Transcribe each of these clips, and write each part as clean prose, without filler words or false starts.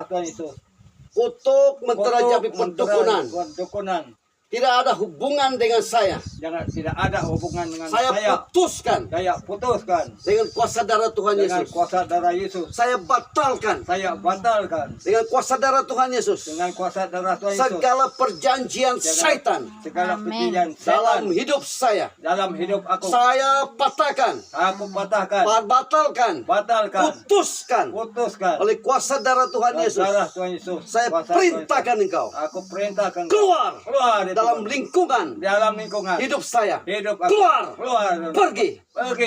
Tuhan Yesus. Kutuk menterajapi Untuk perdukunan. perdukunan. Tidak ada hubungan dengan saya. Tidak ada hubungan dengan Saya putuskan Saya putuskan dengan kuasa darah Tuhan dengan Yesus. kuasa darah Yesus. Saya batalkan Saya batalkan dengan kuasa darah Tuhan Yesus dengan kuasa darah Tuhan Yesus segala perjanjian syaitan segala Amin. perjanjian dalam setan hidup saya. dalam hidup aku. Saya patahkan, Aku patahkan, batalkan, batalkan, putuskan putuskan oleh kuasa darah Tuhan Yesus. darah Tuhan Yesus. Saya Kuasa perintahkan Tuhan engkau Yesus. Aku perintahkan keluar dari dalam Tuhan. lingkungan dalam lingkungan hidup saya. hidup aku. Keluar, keluar pergi.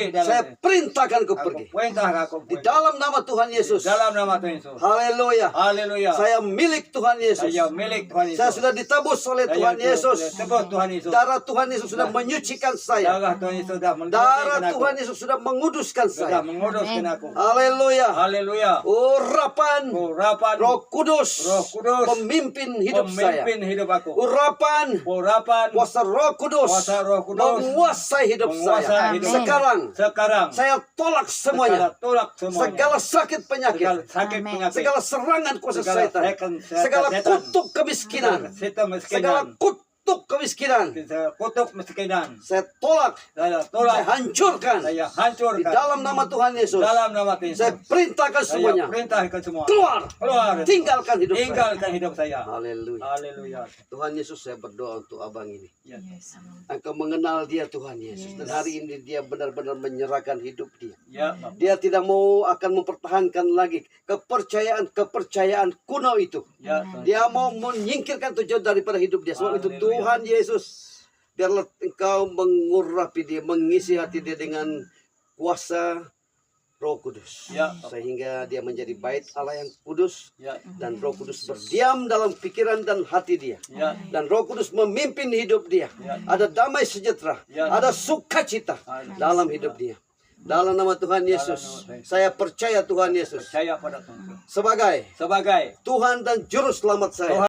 dalam Saya perintahkan kau aku pergi perintahkan aku di dalam nama Tuhan Yesus. dalam nama Tuhan Yesus. Haleluya. Haleluya. Saya milik Tuhan Yesus. Saya milik Tuhan Yesus. Saya sudah ditebus oleh Tuhan Yesus. Tebus Tuhan Yesus. Darah Tuhan Yesus sudah menyucikan saya. Darah Tuhan Yesus sudah Darah mensucikan aku. Tuhan Yesus sudah menguduskan Sudah saya. menguduskan aku. Haleluya. Haleluya. Urapan Urapan Roh Kudus, Roh Kudus pemimpin hidup saya. pemimpin hidup aku. Urapan Urapan kuasa Roh Kudus kuasa Roh Kudus menguasai hidup menguasai saya. hidup. Sekarang Sekarang saya tolak semuanya. segala tolak semuanya. Segala sakit penyakit, segala sakit Amin. penyakit. segala serangan kuasa Segala setan, setan- segala setan. kutuk kemiskinan, Segala segala miskinan. kutuk kemiskinan, Segala kutuk miskinan. saya tolak, Saya saya tolak. hancurkan Saya di hancurkan. dalam nama Tuhan Yesus. Dalam nama Tuhan Saya Yesus. perintahkan Saya semuanya perintahkan semua. keluar, Keluar. tinggalkan hidup saya. Tinggalkan hidup saya. Haleluya. Haleluya. Tuhan Yesus, saya berdoa untuk abang ini. Ya. Engkau mengenal dia Tuhan Yesus, dan hari ini dia benar-benar menyerahkan hidup dia. Ya, Bapak. Dia tidak mau akan mempertahankan lagi kepercayaan kuno itu. Ya, Tuhan. Dia mau menyingkirkan itu jauh daripada hidup dia. Sebab itu Haleluya. Tuhan Yesus, biarlah engkau mengurapi dia, mengisi hati dia dengan kuasa Roh Kudus. Ya, Bapak. Sehingga dia menjadi bait Allah yang kudus. Ya, Dan Roh Kudus berdiam dalam pikiran dan hati dia. ya, Dan Roh Kudus memimpin hidup dia. Ya. Ada damai sejahtera, Ya. ada sukacita Haleluya. dalam hidup dia. Dalam nama Tuhan Yesus, nama Tuhan Yesus. saya percaya Tuhan Yesus percaya pada Tuhan. sebagai Sebagai Tuhan dan Juru Selamat saya.